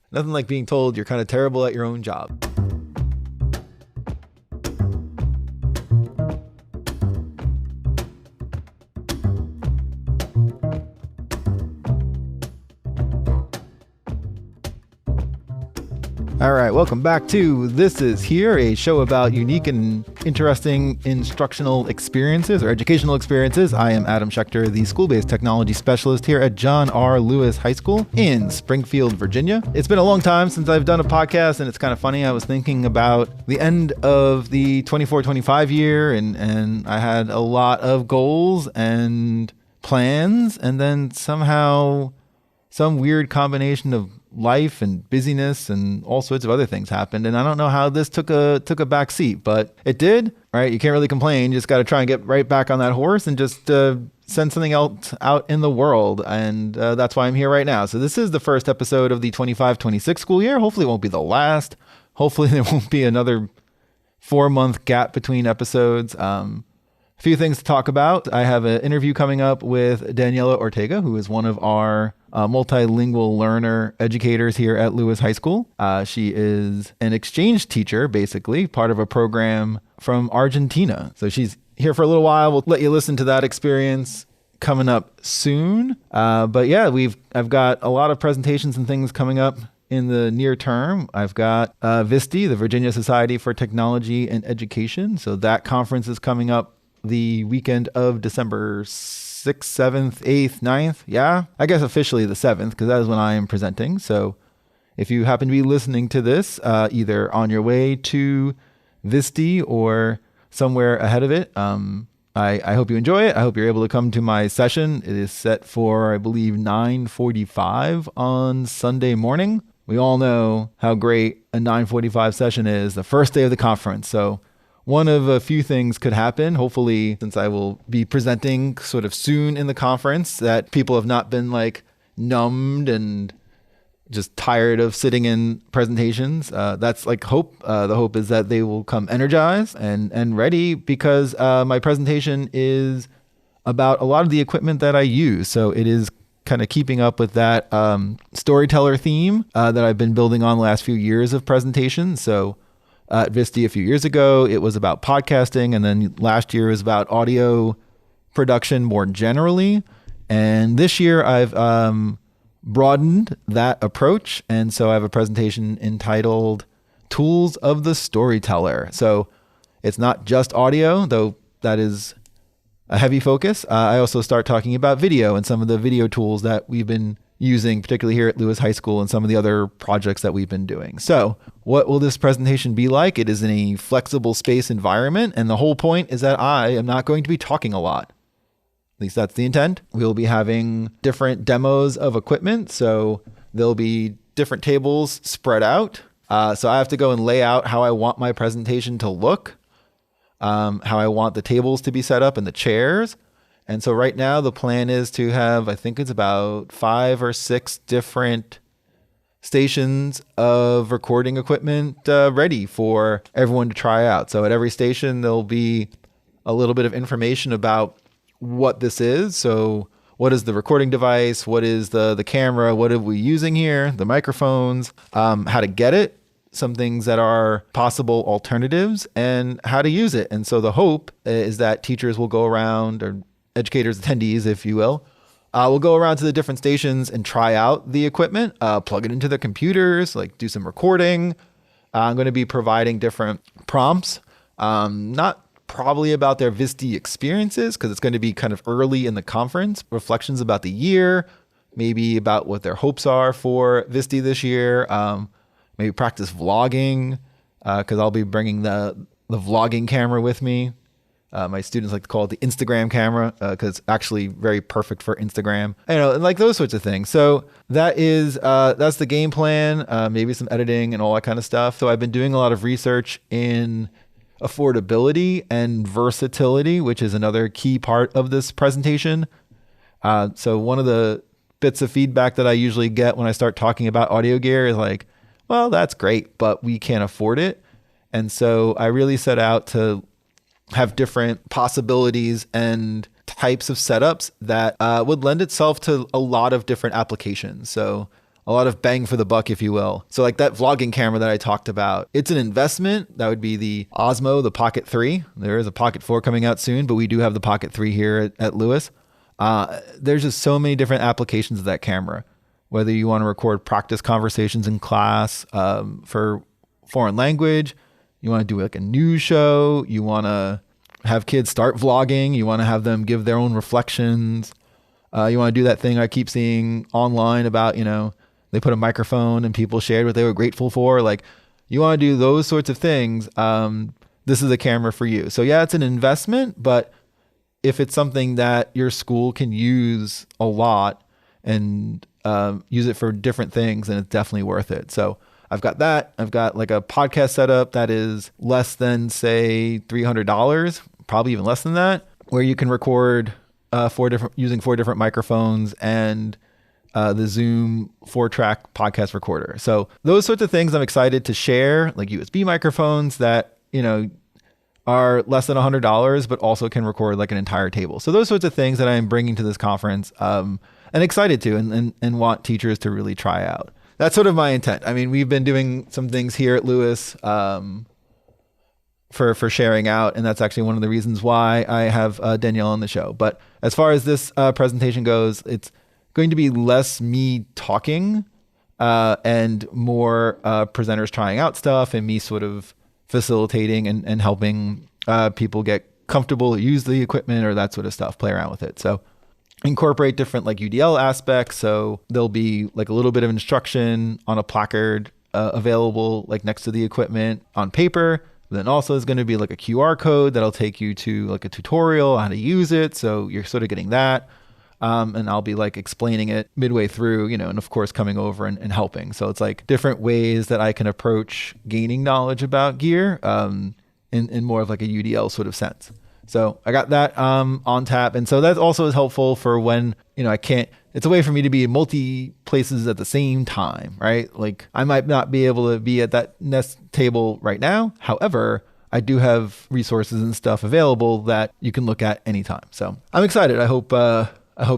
Nothing like being told you're kind of terrible at your own job. All right, welcome back to This Is Here, a show about unique and interesting instructional experiences or educational experiences. I am Adam Schechter, the school-based technology specialist here at John R. Lewis High School in Springfield, Virginia. It's been a long time since I've done a podcast, and it's kind of funny. I was thinking about the end of the 24-25 year, and I had a lot of goals and plans, and then somehow some weird combination of life and busyness and all sorts of other things happened. And I don't know how this took a back seat, but it did, right? You can't really complain. You just got to try and get right back on that horse and just send something else out in the world. And that's why I'm here right now. So this is the first episode of the 25-26 school year. Hopefully it won't be the last. Hopefully there won't be another 4-month gap between episodes. A few things to talk about. I have an interview coming up with Daniela Ortega, who is one of our multilingual learner educators here at Lewis High School. She is an exchange teacher, basically, part of a program from Argentina. So she's here for a little while. We'll let you listen to that experience coming up soon. But yeah, I've got a lot of presentations and things coming up in the near term. I've got VSTE, the Virginia Society for Technology and Education. So that conference is coming up the weekend of December 6th, 7th, 8th, 9th. Yeah, I guess officially the 7th, because that is when I am presenting. So if you happen to be listening to this, either on your way to VSTE or somewhere ahead of it, I hope you enjoy it. I hope you're able to come to my session. It is set for, I believe, 9:45 on Sunday morning. We all know how great a 9:45 session is, the first day of the conference. So one of a few things could happen. Hopefully, since I will be presenting sort of soon in the conference, that people have not been like numbed and just tired of sitting in presentations. That's like hope. The hope is that they will come energized and ready, because my presentation is about a lot of the equipment that I use. So it is kind of keeping up with that storyteller theme that I've been building on the last few years of presentations. So at VSTE a few years ago, it was about podcasting, and then last year was about audio production more generally. And this year I've broadened that approach, and so I have a presentation entitled Tools of the Storyteller. So it's not just audio, though that is a heavy focus. I also start talking about video and some of the video tools that we've been using, particularly here at Lewis High School, and some of the other projects that we've been doing. So what will this presentation be like? It is in a flexible space environment, and the whole point is that I am not going to be talking a lot. At least that's the intent. We'll be having different demos of equipment, so there'll be different tables spread out. So I have to go and lay out how I want my presentation to look, how I want the tables to be set up and the chairs. And so right now the plan is to have, I think it's about 5 or 6 different stations of recording equipment ready for everyone to try out. So at every station, there'll be a little bit of information about what this is. So what is the recording device? What is the camera? What are we using here? The microphones, how to get it, some things that are possible alternatives, and how to use it. And so the hope is that teachers will go around, or educators, attendees, if you will go around to the different stations and try out the equipment, plug it into their computers, like do some recording. I'm going to be providing different prompts, not probably about their VSTE experiences, because it's going to be kind of early in the conference, reflections about the year, maybe about what their hopes are for VSTE this year, maybe practice vlogging, because I'll be bringing the vlogging camera with me. My students like to call it the Instagram camera, because it's actually very perfect for Instagram, and like those sorts of things. So that's the game plan, maybe some editing and all that kind of stuff. So I've been doing a lot of research in affordability and versatility, which is another key part of this presentation. So one of the bits of feedback that I usually get when I start talking about audio gear is like, well, that's great, but we can't afford it. And so I really set out to have different possibilities and types of setups that would lend itself to a lot of different applications. So a lot of bang for the buck, if you will. So like that vlogging camera that I talked about, it's an investment. That would be the Osmo, the Pocket 3. There is a Pocket 4 coming out soon, but we do have the Pocket 3 here at Lewis. There's just so many different applications of that camera. Whether you want to record practice conversations in class for foreign language, you want to do like a news show, you want to have kids start vlogging, you want to have them give their own reflections. You want to do that thing I keep seeing online about, they put a microphone and people shared what they were grateful for. Like, you want to do those sorts of things. This is a camera for you. So yeah, it's an investment, but if it's something that your school can use a lot and use it for different things, then it's definitely worth it. So I've got that. I've got like a podcast setup that is less than, say, $300, probably even less than that, where you can record using 4 different microphones and the Zoom 4-track podcast recorder. So those sorts of things I'm excited to share, like USB microphones that, are less than $100, but also can record like an entire table. So those sorts of things that I'm bringing to this conference and excited to and want teachers to really try out. That's sort of my intent. I mean, we've been doing some things here at Lewis for sharing out, and that's actually one of the reasons why I have Danielle on the show. But as far as this presentation goes, it's going to be less me talking and more presenters trying out stuff and me sort of facilitating and helping people get comfortable, use the equipment or that sort of stuff, play around with it. So incorporate different like UDL aspects. So there'll be like a little bit of instruction on a placard available like next to the equipment on paper. Then also is going to be like a QR code that'll take you to like a tutorial on how to use it. So you're sort of getting that. And I'll be like explaining it midway through, and of course coming over and helping. So it's like different ways that I can approach gaining knowledge about gear in more of like a UDL sort of sense. So I got that on tap. And so that also is helpful for when, I can't, it's a way for me to be in multi places at the same time, right? Like I might not be able to be at that Nest table right now. However, I do have resources and stuff available that you can look at anytime. So I'm excited. I hope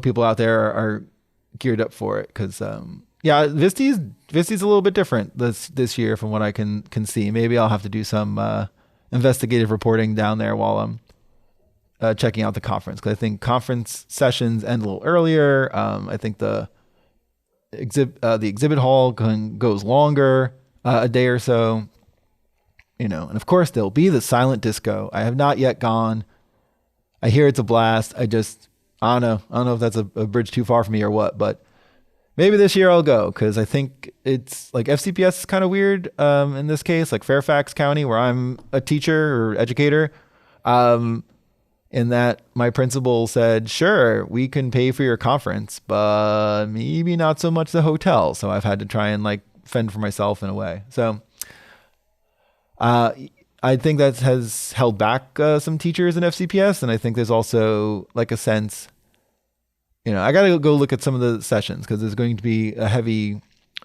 people out there are geared up for it because, VSTE's a little bit different this year from what I can see. Maybe I'll have to do some investigative reporting down there while I'm checking out the conference because I think conference sessions end a little earlier. I think the exhibit hall goes longer, a day or so. And of course there'll be the silent disco. I have not yet gone. I hear it's a blast. I don't know if that's a bridge too far for me or what, but maybe this year I'll go because I think it's like FCPS is kind of weird in this case, like Fairfax County where I'm a teacher or educator, in that my principal said, sure, we can pay for your conference, but maybe not so much the hotel. So I've had to try and like fend for myself in a way. So I think that has held back some teachers in FCPS. And I think there's also like a sense, I got to go look at some of the sessions because there's going to be a heavy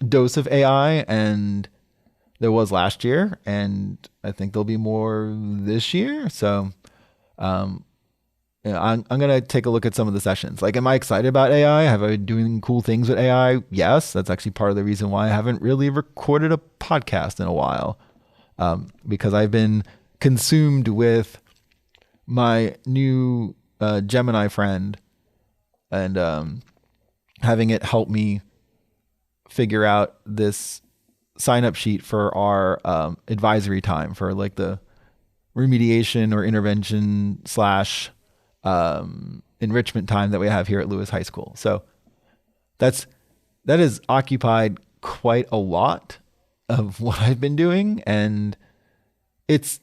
dose of AI and there was last year. And I think there'll be more this year. So I'm going to take a look at some of the sessions. Like, am I excited about AI? Have I been doing cool things with AI? Yes. That's actually part of the reason why I haven't really recorded a podcast in a while. Because I've been consumed with my new Gemini friend and having it help me figure out this sign-up sheet for our advisory time for like the remediation or intervention / enrichment time that we have here at Lewis High School. So that has occupied quite a lot of what I've been doing, and it's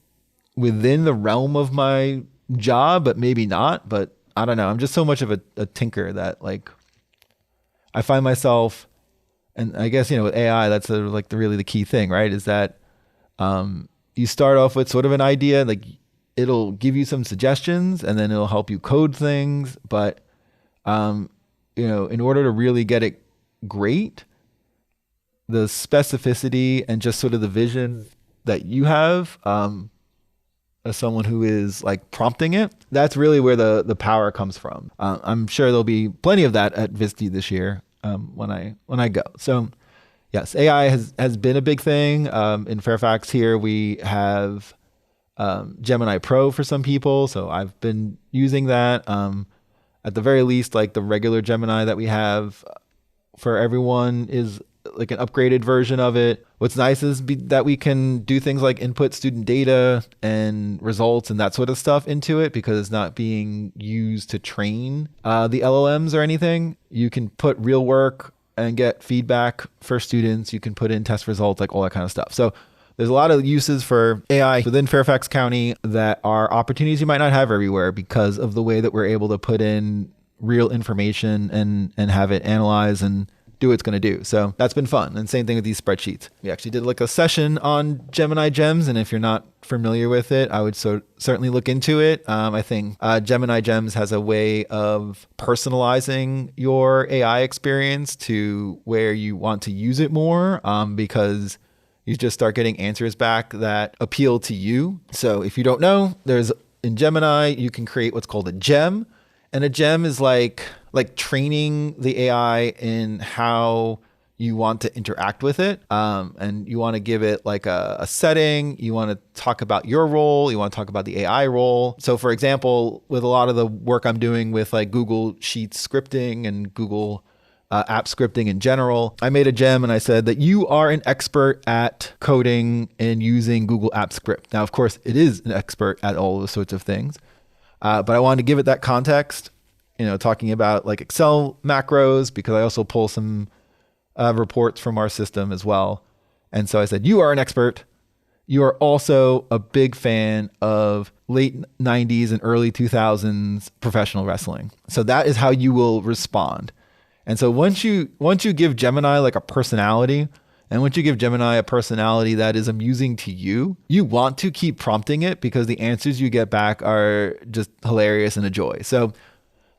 within the realm of my job, but maybe not. But I don't know. I'm just so much of a tinker that like I find myself, and I guess with AI, that's really the key thing, right? Is that you start off with sort of an idea, like it'll give you some suggestions, and then it'll help you code things. But in order to really get it great, the specificity and just sort of the vision that you have as someone who is like prompting it, that's really where the power comes from. I'm sure there'll be plenty of that at VSTE this year when I go. So Yes, AI has been a big thing. In Fairfax here, we have Gemini Pro for some people. So I've been using that. At the very least, like the regular Gemini that we have for everyone is like an upgraded version of it. What's nice is that we can do things like input student data and results and that sort of stuff into it, because it's not being used to train the LLMs or anything. You can put real work and get feedback for students. You can put in test results, like all that kind of stuff. So there's a lot of uses for AI within Fairfax County that are opportunities you might not have everywhere because of the way that we're able to put in real information and have it analyze and do what it's going to do. So that's been fun. And same thing with these spreadsheets. We actually did like a session on Gemini Gems. And if you're not familiar with it, I would certainly look into it. I think Gemini Gems has a way of personalizing your AI experience to where you want to use it more, because you just start getting answers back that appeal to you. So if you don't know, in Gemini, you can create what's called a gem. And a gem is like training the AI in how you want to interact with it. And you want to give it like a setting. You want to talk about your role. You want to talk about the AI role. So for example, with a lot of the work I'm doing with like Google Sheets scripting and Google app scripting in general, I made a gem and I said that you are an expert at coding and using Google App Script. Now, of course, it is an expert at all those sorts of things. But I wanted to give it that context, talking about like Excel macros, because I also pull some reports from our system as well. And so I said, you are an expert. You are also a big fan of late 90s and early 2000s professional wrestling. So that is how you will respond. And so once you give Gemini like a personality, and once you give Gemini a personality that is amusing to you, you want to keep prompting it because the answers you get back are just hilarious and a joy. So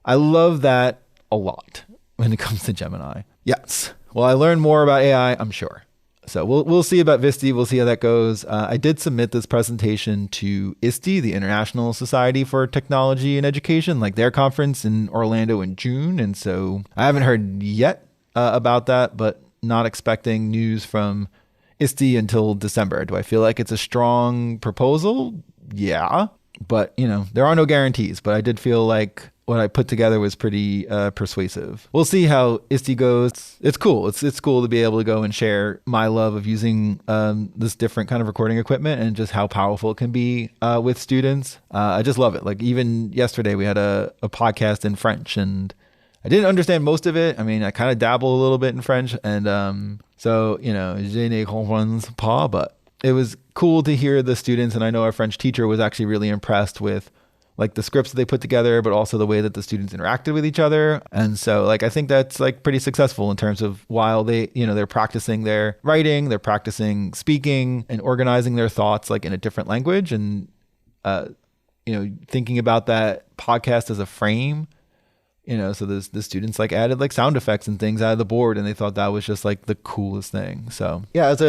I love that a lot when it comes to Gemini. Yes. Well, I learned more about AI, I'm sure. So we'll see about VSTE. We'll see how that goes. I did submit this presentation to ISTE, the International Society for Technology and Education, like their conference in Orlando in June. And so I haven't heard yet about that, but not expecting news from ISTE until December. Do I feel like it's a strong proposal? Yeah. But, there are no guarantees. But I did feel like what I put together was pretty persuasive. We'll see how ISTE goes. It's cool. It's cool to be able to go and share my love of using this different kind of recording equipment and just how powerful it can be with students. I just love it. Like even yesterday we had a podcast in French and I didn't understand most of it. I mean, I kind of dabble a little bit in French and so, je ne comprends pas, but it was cool to hear the students. And I know our French teacher was actually really impressed with like the scripts that they put together, but also the way that the students interacted with each other. And so like, I think that's like pretty successful in terms of while they, they're practicing their writing, they're practicing speaking and organizing their thoughts like in a different language. And, thinking about that podcast as a frame, so the students like added like sound effects and things out of the board, and they thought that was just like the coolest thing. So yeah, it's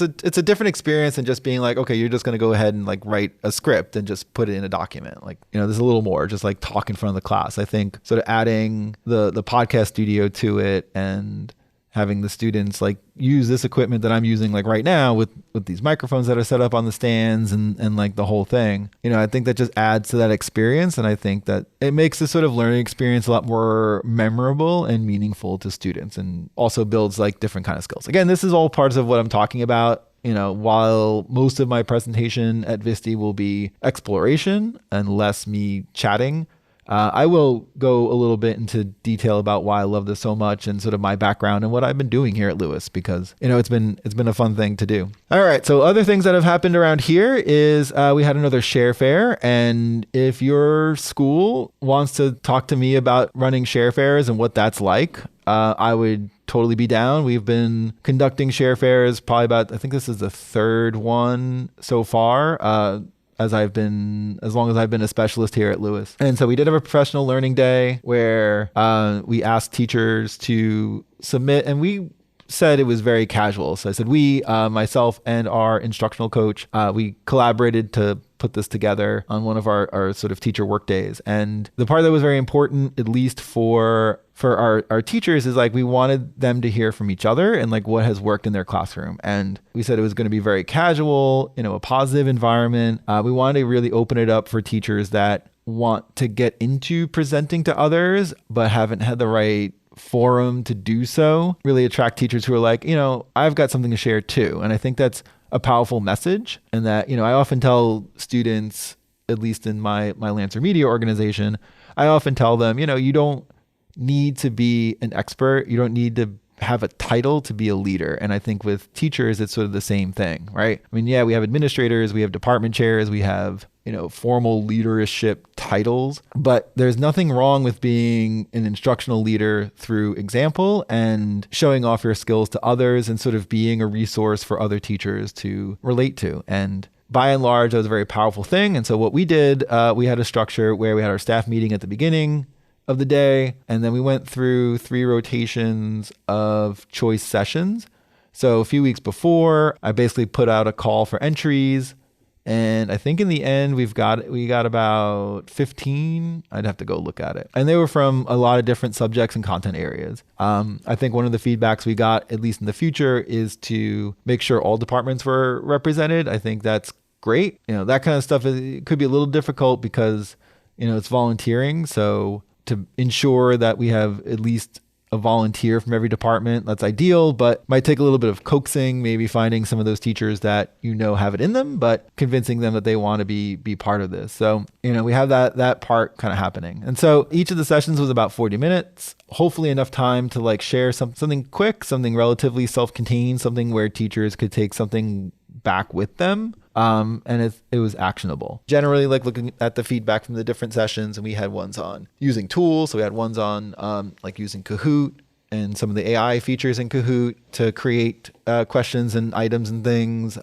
a different experience than just being like, okay, you're just going to go ahead and like write a script and just put it in a document. Like, there's a little more just like talk in front of the class. I think sort of adding the podcast studio to it and having the students like use this equipment that I'm using like right now with these microphones that are set up on the stands and like the whole thing, I think that just adds to that experience. And I think that it makes this sort of learning experience a lot more memorable and meaningful to students, and also builds like different kind of skills. Again, this is all parts of what I'm talking about. While most of my presentation at VSTE will be exploration and less me chatting, I will go a little bit into detail about why I love this so much and sort of my background and what I've been doing here at Lewis, because it's been a fun thing to do. All right, so other things that have happened around here is we had another share fair, and if your school wants to talk to me about running share fairs and what that's like, I would totally be down. We've been conducting share fairs probably I think this is the third one so far. As long as I've been a specialist here at Lewis. And so we did have a professional learning day where we asked teachers to submit, and we said it was very casual. So I said, myself and our instructional coach, we collaborated to put this together on one of our sort of teacher work days. And the part that was very important, at least for our teachers, is like we wanted them to hear from each other and like what has worked in their classroom. And we said it was going to be very casual, a positive environment. We wanted to really open it up for teachers that want to get into presenting to others, but haven't had the right forum to do so. Really attract teachers who are like, I've got something to share too. And I think that's a powerful message. And that, I often tell students, at least in my Lancer Media organization, I often tell them, you don't need to be an expert. You don't need to have a title to be a leader. And I think with teachers, it's sort of the same thing, right? I mean, yeah, we have administrators, we have department chairs, we have, formal leadership titles, but there's nothing wrong with being an instructional leader through example and showing off your skills to others and sort of being a resource for other teachers to relate to. And by and large, that was a very powerful thing. And so what we did, we had a structure where we had our staff meeting at the beginning of the day, and then we went through 3 rotations of choice sessions. So a few weeks before, I basically put out a call for entries, and I think in the end we got about 15. I'd have to go look at it, and they were from a lot of different subjects and content areas. I think one of the feedbacks we got, at least in the future, is to make sure all departments were represented. I think that's great. That kind of stuff it could be a little difficult because it's volunteering, so to ensure that we have at least a volunteer from every department, that's ideal, but might take a little bit of coaxing, maybe finding some of those teachers that have it in them, but convincing them that they want to be part of this. So, we have that part kind of happening. And so each of the sessions was about 40 minutes, hopefully enough time to like share something quick, something relatively self-contained, something where teachers could take something back with them. And it was actionable. Generally, like looking at the feedback from the different sessions, and we had ones on using tools. So we had ones on like using Kahoot and some of the AI features in Kahoot to create questions and items and things.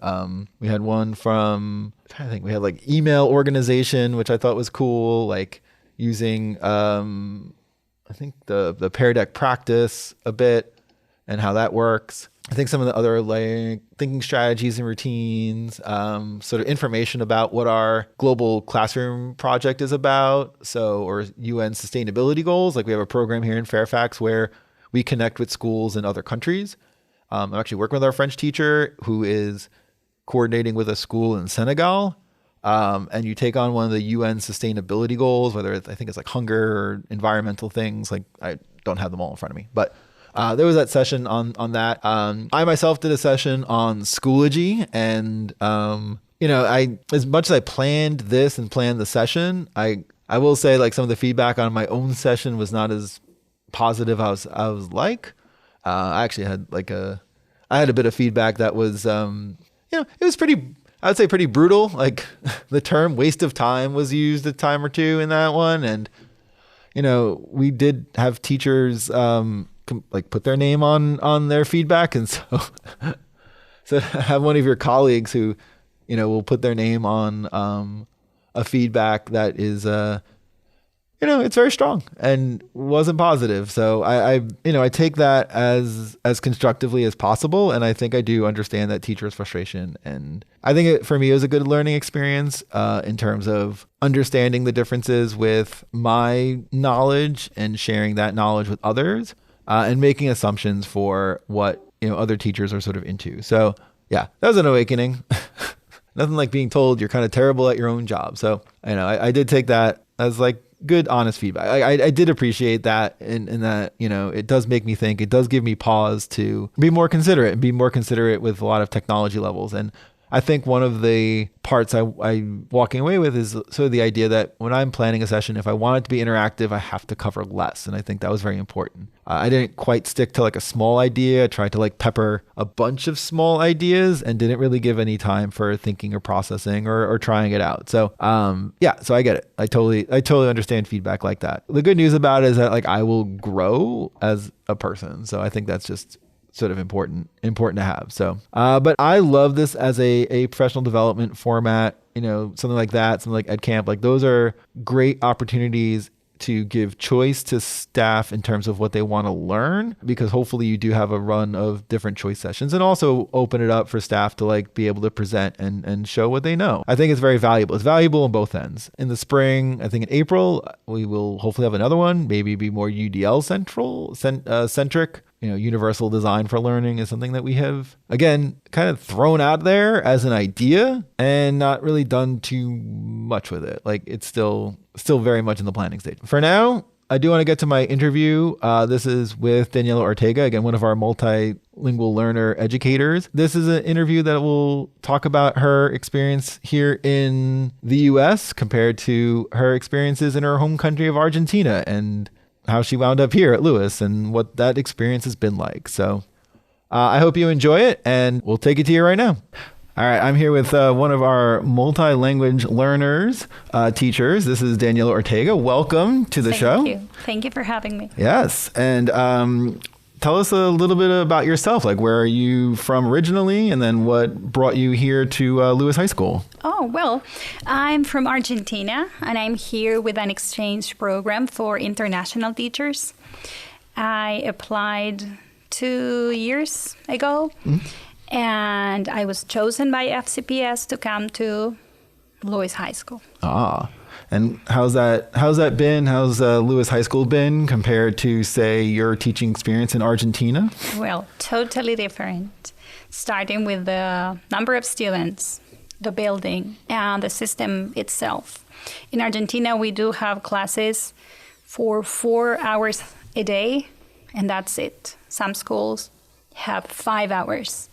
We had one from, I'm trying to think, we had like email organization, which I thought was cool, like using I think the Pear Deck practice a bit and how that works. I think some of the other like thinking strategies and routines, sort of information about what our global classroom project is about. So, or UN sustainability goals. Like we have a program here in Fairfax where we connect with schools in other countries. I'm actually working with our French teacher who is coordinating with a school in Senegal. And you take on one of the UN sustainability goals, whether I think it's like hunger or environmental things. Like I don't have them all in front of me, but there was that session on that. I myself did a session on Schoology, and I, as much as I planned this and planned the session, I will say like some of the feedback on my own session was not as positive as I was like. I actually had I had a bit of feedback that was it was pretty, I would say pretty brutal. Like the term waste of time was used a time or two in that one, and we did have teachers put their name on their feedback, and so have one of your colleagues who will put their name on a feedback that is it's very strong and wasn't positive. So I take that as constructively as possible, and I think I do understand that teacher's frustration, and I think for me it was a good learning experience in terms of understanding the differences with my knowledge and sharing that knowledge with others. And making assumptions for what other teachers are sort of into. So yeah, that was an awakening. Nothing like being told you're kind of terrible at your own job. So I did take that as like good, honest feedback. I did appreciate that, in that it does make me think. It does give me pause to be more considerate with a lot of technology levels. And I think one of the parts I'm walking away with is sort of the idea that when I'm planning a session, if I want it to be interactive, I have to cover less. And I think that was very important. I didn't quite stick to like a small idea. I tried to like pepper a bunch of small ideas and didn't really give any time for thinking or processing or trying it out. So so I get it. I totally understand feedback like that. The good news about it is that like I will grow as a person. So I think that's just sort of important to have. So, but I love this as a professional development format, something like that, something like EdCamp. Like those are great opportunities to give choice to staff in terms of what they want to learn, because hopefully you do have a run of different choice sessions, and also open it up for staff to like be able to present and show what they know. I think it's very valuable. It's valuable on both ends. In the spring, I think in April, we will hopefully have another one, maybe be more UDL centric. Universal design for learning is something that we have, again, kind of thrown out there as an idea and not really done too much with it. Like it's still very much in the planning stage. For now, I do want to get to my interview. This is with Daniela Ortega, again, one of our multilingual learner educators. This is an interview that will talk about her experience here in the US compared to her experiences in her home country of Argentina, and how she wound up here at Lewis and what that experience has been like. So I hope you enjoy it, and we'll take it to you right now. All right, I'm here with one of our multi-language learners, teachers. This is Daniela Ortega. Welcome to the show. Thank you. Thank you for having me. Yes. And tell us a little bit about yourself. Like, where are you from originally, and then what brought you here to Lewis High School? Oh, well, I'm from Argentina, and I'm here with an exchange program for international teachers. I applied 2 years ago, and I was chosen by FCPS to come to Lewis High School. And how's that been? How's Lewis High School been compared to, say, your teaching experience in Argentina? Well, totally different. Starting with the number of students, the building, and the system itself. In Argentina, we do have classes for 4 hours a day, and that's it. Some schools have 5 hours.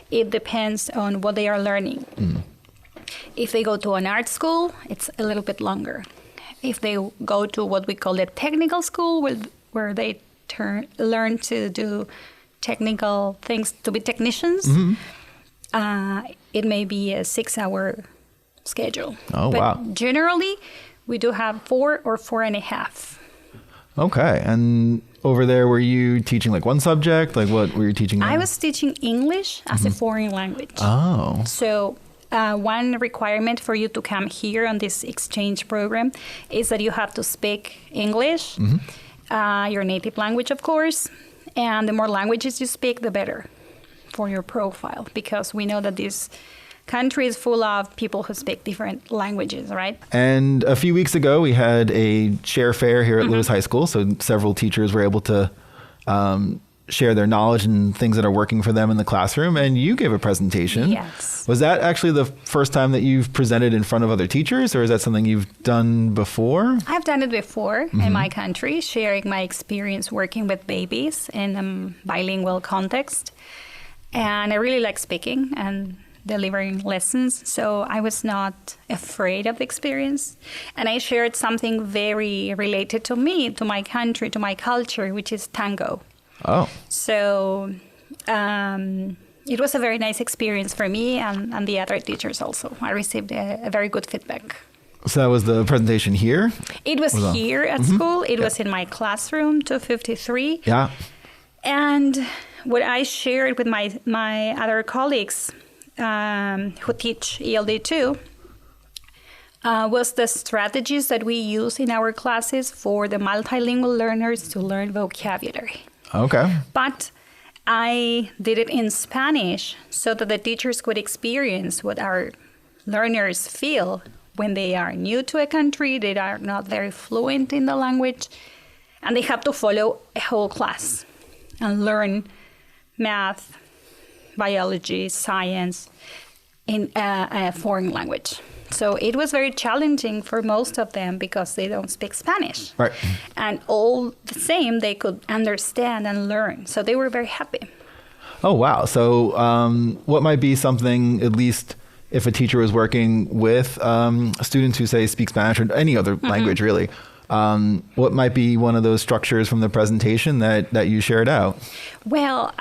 It depends on what they are learning. If they go to an art school, it's a little bit longer. If they go to what we call a technical school, where they learn to do technical things, to be technicians, it may be a 6-hour schedule. Oh, but wow. Generally, we do have 4 or 4.5. Okay. And over there, were you teaching like one subject? Like what were you teaching there? I was teaching English as a foreign language. Oh. So one requirement for you to come here on this exchange program is that you have to speak English, your native language, of course. And the more languages you speak, the better for your profile, because we know that this country is full of people who speak different languages, right? And a few weeks ago, we had a share fair here at Lewis High School. So several teachers were able to share their knowledge and things that are working for them in the classroom. And you gave a presentation. Yes. Was that actually the first time that you've presented in front of other teachers, or is that something you've done before? I've done it before in my country, sharing my experience working with babies in a bilingual context. And I really like speaking and delivering lessons, so I was not afraid of the experience. And I shared something very related to me, to my country, to my culture, which is tango. Oh. So it was a very nice experience for me and the other teachers also. I received a very good feedback. So that was the presentation here? It was here at school. It was in my classroom, 253. Yeah. And what I shared with my other colleagues who teach ELD too was the strategies that we use in our classes for the multilingual learners to learn vocabulary. Okay. But I did it in Spanish so that the teachers could experience what our learners feel when they are new to a country, they are not very fluent in the language, and they have to follow a whole class and learn math, biology, science in a foreign language. So it was very challenging for most of them because they don't speak Spanish. Right. And all the same, they could understand and learn. So they were very happy. Oh, wow. So what might be something, at least if a teacher was working with students who, say, speak Spanish or any other language, really, what might be one of those structures from the presentation that you shared out? Well,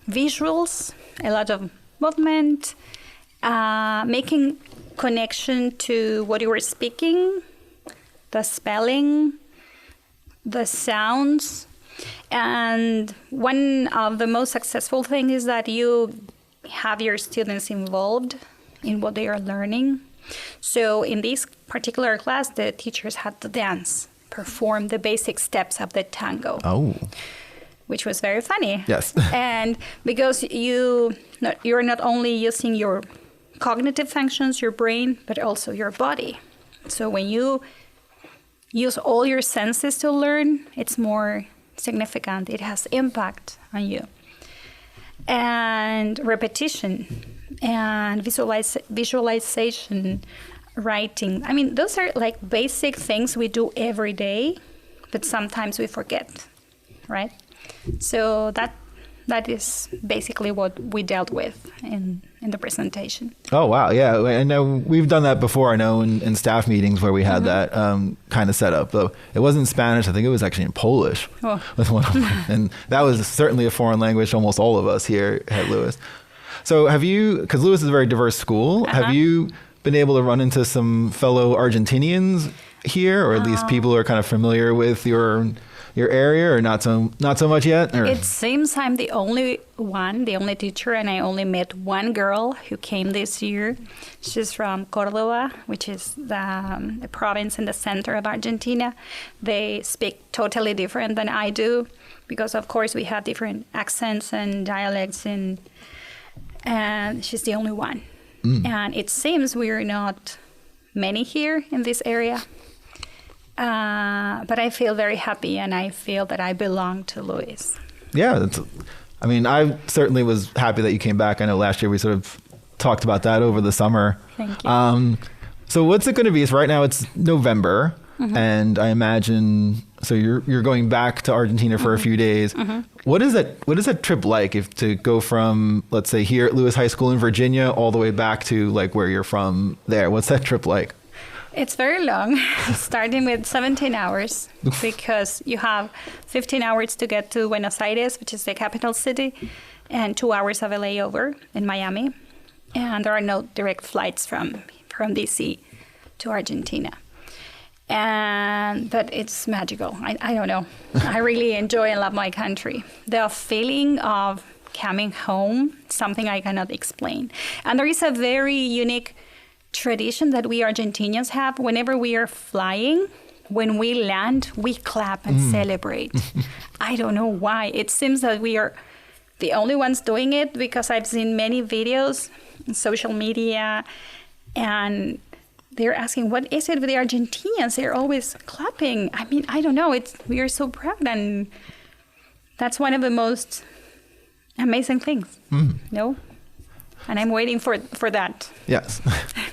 visuals, a lot of movement, making connection to what you were speaking, the spelling, the sounds. And one of the most successful things is that you have your students involved in what they are learning. So in this particular class, the teachers had to dance perform the basic steps of the tango. Oh. Which was very funny. Yes. And because you're not only using your cognitive functions, your brain, but also your body. So when you use all your senses to learn, it's more significant. It has impact on you. And repetition and visualization, writing. I mean, those are like basic things we do every day, but sometimes we forget, right? So that is basically what we dealt with in the presentation. Oh, wow. Yeah. I know we've done that before. I know in staff meetings where we had that kind of set up. Though it wasn't in Spanish. I think it was actually in Polish with one of them. And that was certainly a foreign language to almost all of us here at Lewis. So have you, because Lewis is a very diverse school, have you been able to run into some fellow Argentinians here, or at least people who are kind of familiar with your area, or not so much yet? Or? It seems I'm the only teacher, and I only met one girl who came this year. She's from Córdoba, which is the province in the center of Argentina. They speak totally different than I do, because of course we have different accents and dialects, and she's the only one. And it seems we're not many here in this area. But I feel very happy, and I feel that I belong to Lewis. Yeah, I certainly was happy that you came back. I know last year we sort of talked about that over the summer. Thank you. So what's it going to be? So right now it's November, and I imagine so you're going back to Argentina for a few days. What is that trip like? If to go from, let's say, here at Lewis High School in Virginia all the way back to like where you're from there? What's that trip like? It's very long, starting with 17 hours, because you have 15 hours to get to Buenos Aires, which is the capital city, and 2 hours of a layover in Miami. And there are no direct flights from DC to Argentina. But it's magical. I don't know. I really enjoy and love my country. The feeling of coming home, something I cannot explain. And there is a very unique tradition that we Argentinians have. Whenever we are flying, when we land, we clap and celebrate. I don't know why. It seems that we are the only ones doing it, because I've seen many videos on social media, and they're asking, what is it with the Argentinians? They're always clapping. I mean, I don't know. We are so proud, and that's one of the most amazing things. No? And I'm waiting for that. Yes.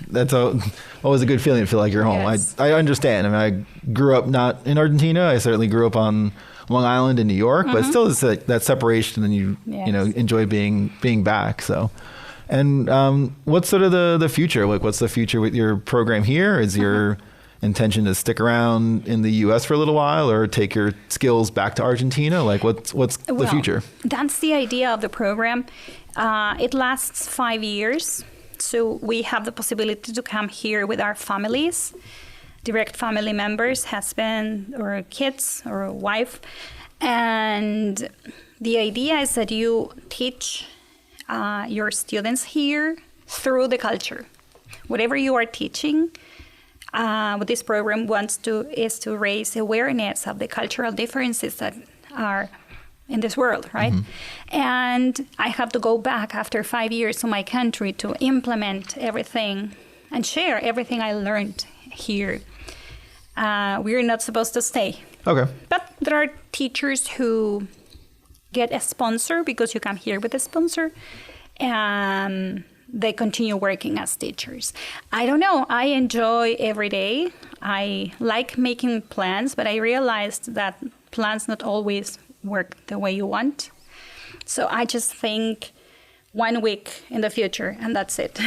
That's always a good feeling to feel like you're home. Yes. I understand. I mean, I grew up not in Argentina. I certainly grew up on Long Island in New York, but still it's like that separation, and you enjoy being back. So, and what's sort of the future? Like, what's the future with your program here? Is your intention to stick around in the U.S. for a little while, or take your skills back to Argentina? Like, what's the future? That's the idea of the program. It lasts 5 years, so we have the possibility to come here with our families, direct family members, husband or kids or wife. And the idea is that you teach your students here through the culture. Whatever you are teaching, what this program is to raise awareness of the cultural differences that are in this world, right? And I have to go back after 5 years to my country to implement everything and share everything I learned here. We're not supposed to stay. Okay. But there are teachers who get a sponsor, because you come here with a sponsor, and they continue working as teachers. I don't know. I enjoy every day. I like making plans, but I realized that plans not always work the way you want. So I just think 1 week in the future, and that's it.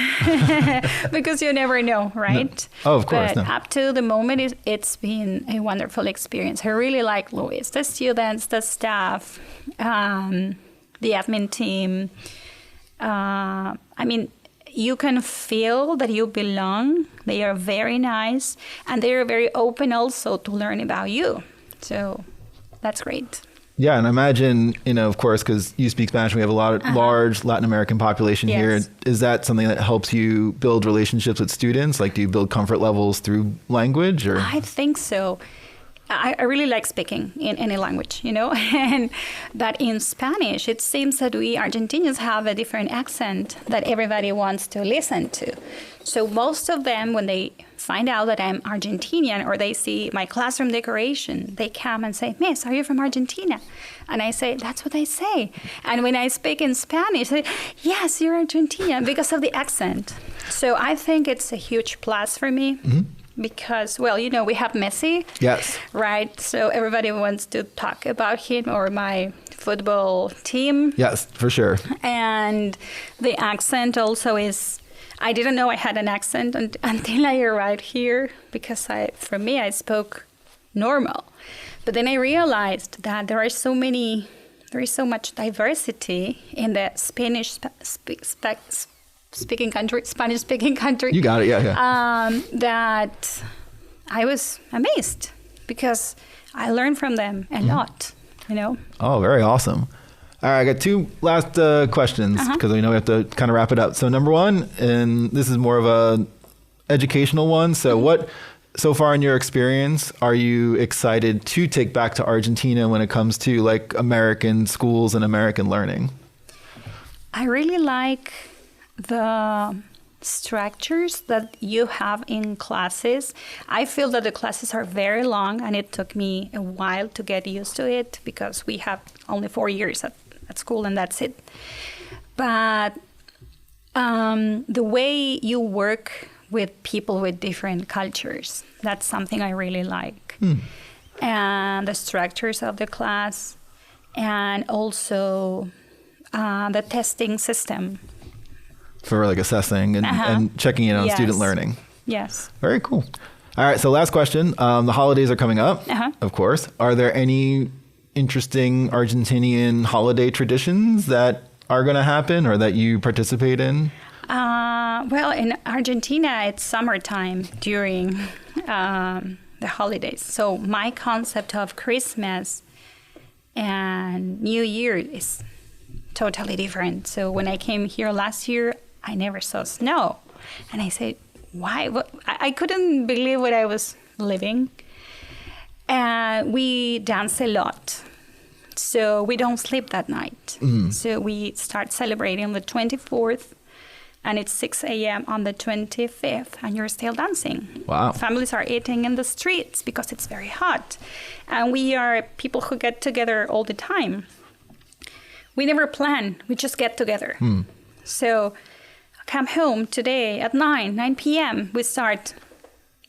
Because you never know, right? No. Oh, of course. But up to the moment, it's been a wonderful experience. I really like Lewis, the students, the staff, the admin team. I mean, you can feel that you belong. They are very nice, and they are very open also to learn about you. So that's great. Yeah, and I imagine, of course, because you speak Spanish, we have a lot of large Latin American population here. Is that something that helps you build relationships with students? Like, do you build comfort levels through language? Or? I think so. I really like speaking in any language, and but in Spanish, it seems that we Argentinians have a different accent that everybody wants to listen to. So most of them, when they find out that I'm Argentinian or they see my classroom decoration, they come and say, Miss, are you from Argentina? And I say, that's what I say. And when I speak in Spanish, they say, yes, you're Argentinian because of the accent. So I think it's a huge plus for me. Mm-hmm. Because, well, we have Messi. Yes. Right? So everybody wants to talk about him or my football team. Yes, for sure. And the accent also is, I didn't know I had an accent until I arrived here because for me, I spoke normal. But then I realized that there is so much diversity in the Spanish-speaking country. You got it, yeah. That I was amazed because I learned from them a lot, Oh, very awesome. All right, I got two last questions because we know we have to kind of wrap it up. So number one, and this is more of a educational one. So what, so far in your experience, are you excited to take back to Argentina when it comes to like American schools and American learning? I really like the structures that you have in classes. I feel that the classes are very long and it took me a while to get used to it because we have only 4 years at school and that's it. But the way you work with people with different cultures, that's something I really like. And the structures of the class and also the testing system. For like assessing and checking in on student learning. Yes. Very cool. All right. So last question. The holidays are coming up, of course. Are there any interesting Argentinian holiday traditions that are going to happen or that you participate in? Well, in Argentina, it's summertime during the holidays. So my concept of Christmas and New Year is totally different. So when I came here last year, I never saw snow. And I said, why? I couldn't believe what I was living. And we dance a lot. So we don't sleep that night. So we start celebrating on the 24th. And it's 6 a.m. on the 25th. And you're still dancing. Wow. Families are eating in the streets because it's very hot. And we are people who get together all the time. We never plan. We just get together. So come home today at 9 p.m. We start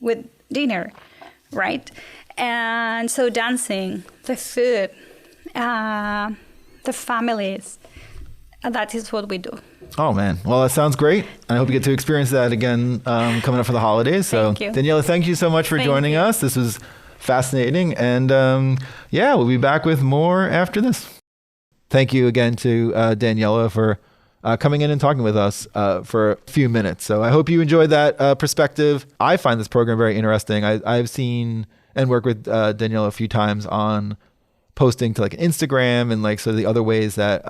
with dinner, right? And so dancing, the food, the families, that is what we do. Oh, man. Well, that sounds great. I hope you get to experience that again coming up for the holidays. So, thank you. Daniela, thank you so much for joining us. This was fascinating. And we'll be back with more after this. Thank you again to Daniela for coming in and talking with us for a few minutes. So I hope you enjoyed that perspective. I find this program very interesting. I've seen and worked with Daniela a few times on posting to like Instagram and like sort of the other ways that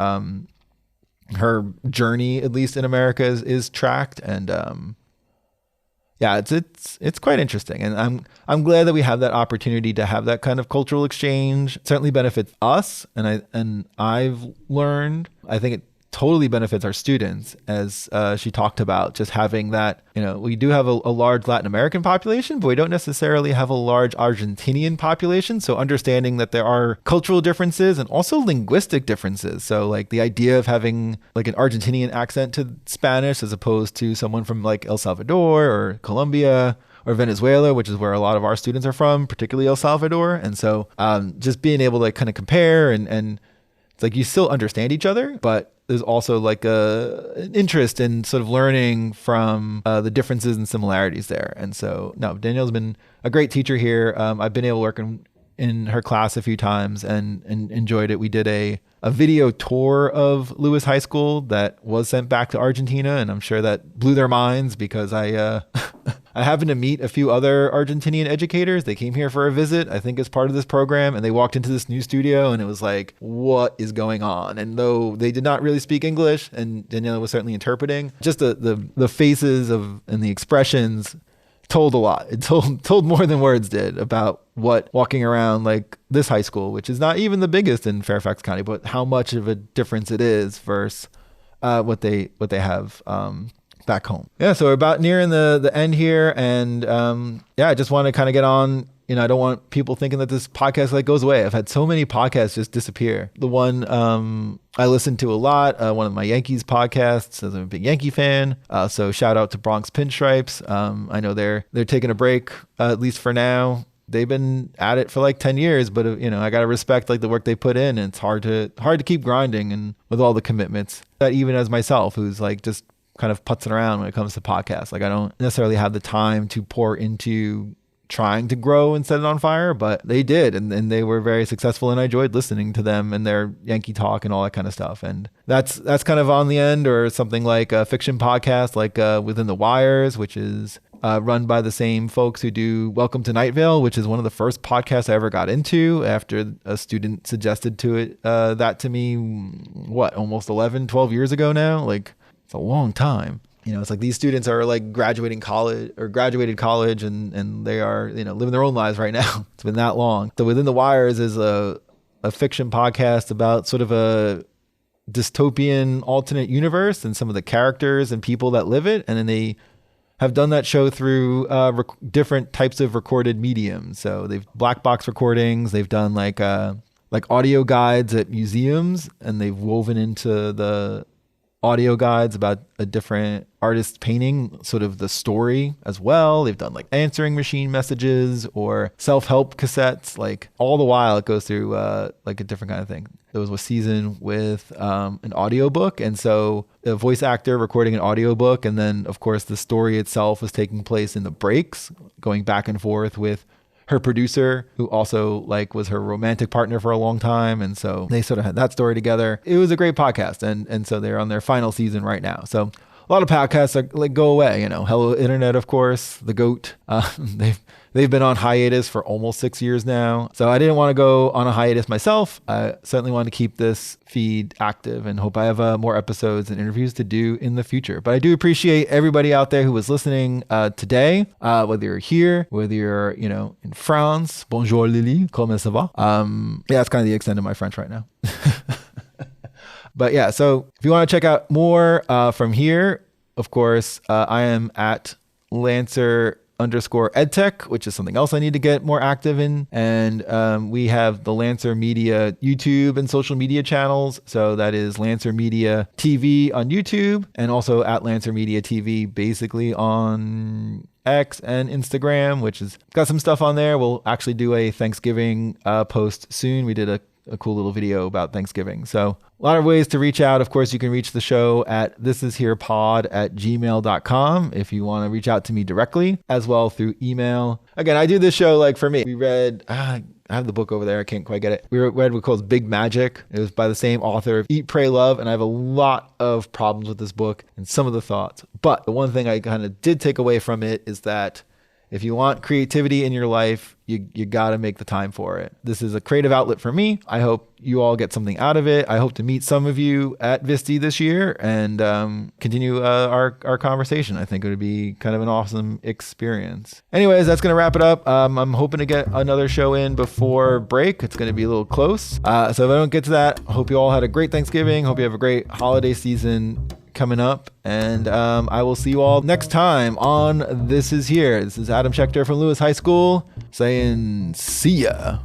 her journey, at least in America, is tracked. And it's quite interesting. And I'm glad that we have that opportunity to have that kind of cultural exchange. It certainly benefits us. And I've learned, I think it totally benefits our students, as she talked about, just having that, we do have a large Latin American population, but we don't necessarily have a large Argentinian population. So understanding that there are cultural differences and also linguistic differences. So like the idea of having like an Argentinian accent to Spanish as opposed to someone from like El Salvador or Colombia or Venezuela, which is where a lot of our students are from, particularly El Salvador. And so just being able to kind of compare and it's like you still understand each other, but there's also like an interest in sort of learning from the differences and similarities there. And so, no, Danielle's been a great teacher here. I've been able to work in her class a few times and enjoyed it. We did a video tour of Lewis High School that was sent back to Argentina, and I'm sure that blew their minds because I I happened to meet a few other Argentinian educators. They came here for a visit, I think as part of this program, and they walked into this new studio and it was like, what is going on? And though they did not really speak English, and Daniela was certainly interpreting, just the faces and the expressions told a lot. It told more than words did about what walking around like this high school, which is not even the biggest in Fairfax County, but how much of a difference it is versus what they have back home. Yeah, so we're about nearing the end here, and I just want to kind of get on. I don't want people thinking that this podcast like goes away. I've had so many podcasts just disappear. The one I listen to a lot, one of my Yankees podcasts, as I'm a big Yankee fan. So shout out to Bronx Pinstripes. I know they're taking a break, at least for now. They've been at it for like 10 years, but I got to respect like the work they put in, and it's hard to keep grinding and with all the commitments that even as myself, who's like just kind of putzing around when it comes to podcasts. Like I don't necessarily have the time to pour into trying to grow and set it on fire, but they did, and they were very successful, and I enjoyed listening to them and their Yankee talk and all that kind of stuff. And that's kind of on the end, or something like a fiction podcast like Within the Wires, which is run by the same folks who do Welcome to Night Vale, which is one of the first podcasts I ever got into after a student suggested that to me, almost 11-12 years ago now. Like, it's a long time. It's like these students are like graduated college, and they are, living their own lives right now. It's been that long. So Within the Wires is a fiction podcast about sort of a dystopian alternate universe and some of the characters and people that live it. And then they have done that show through different types of recorded mediums. So they've black box recordings. They've done like audio guides at museums, and they've woven into the audio guides about a different artist's painting, sort of the story as well. They've done like answering machine messages or self-help cassettes. Like all the while it goes through like a different kind of thing. There was a season with an audiobook, and so a voice actor recording an audiobook, and then of course the story itself was taking place in the breaks, going back and forth with her producer, who also like was her romantic partner for a long time. And so they sort of had that story together. It was a great podcast. And so they're on their final season right now. So a lot of podcasts are like go away, Hello Internet, of course, the GOAT. They've been on hiatus for almost 6 years now. So I didn't want to go on a hiatus myself. I certainly want to keep this feed active and hope I have more episodes and interviews to do in the future. But I do appreciate everybody out there who was listening today, whether you're here, whether you're, in France. Bonjour Lily, comment ça va? That's kind of the extent of my French right now. But yeah, so if you want to check out more from here, of course, I am at Lancer_edtech, which is something else I need to get more active in. And we have the Lancer Media YouTube and social media channels. So that is Lancer Media TV on YouTube, and also at Lancer Media TV basically on X and Instagram, which has got some stuff on there. We'll actually do a Thanksgiving post soon. We did a cool little video about Thanksgiving. So a lot of ways to reach out. Of course, you can reach the show at thisisherepod@gmail.com if you want to reach out to me directly, as well through email. Again, I do this show like for me. We read, I have the book over there. I can't quite get it. We read what calls Big Magic. It was by the same author of Eat, Pray, Love. And I have a lot of problems with this book and some of the thoughts. But the one thing I kind of did take away from it is that if you want creativity in your life, you got to make the time for it. This is a creative outlet for me. I hope you all get something out of it. I hope to meet some of you at VSTE this year and continue our conversation. I think it would be kind of an awesome experience. Anyways, that's going to wrap it up. I'm hoping to get another show in before break. It's going to be a little close. So if I don't get to that, I hope you all had a great Thanksgiving. Hope you have a great holiday season coming up, and I will see you all next time on This Is Here. This is Adam Schechter from Lewis High School saying see ya.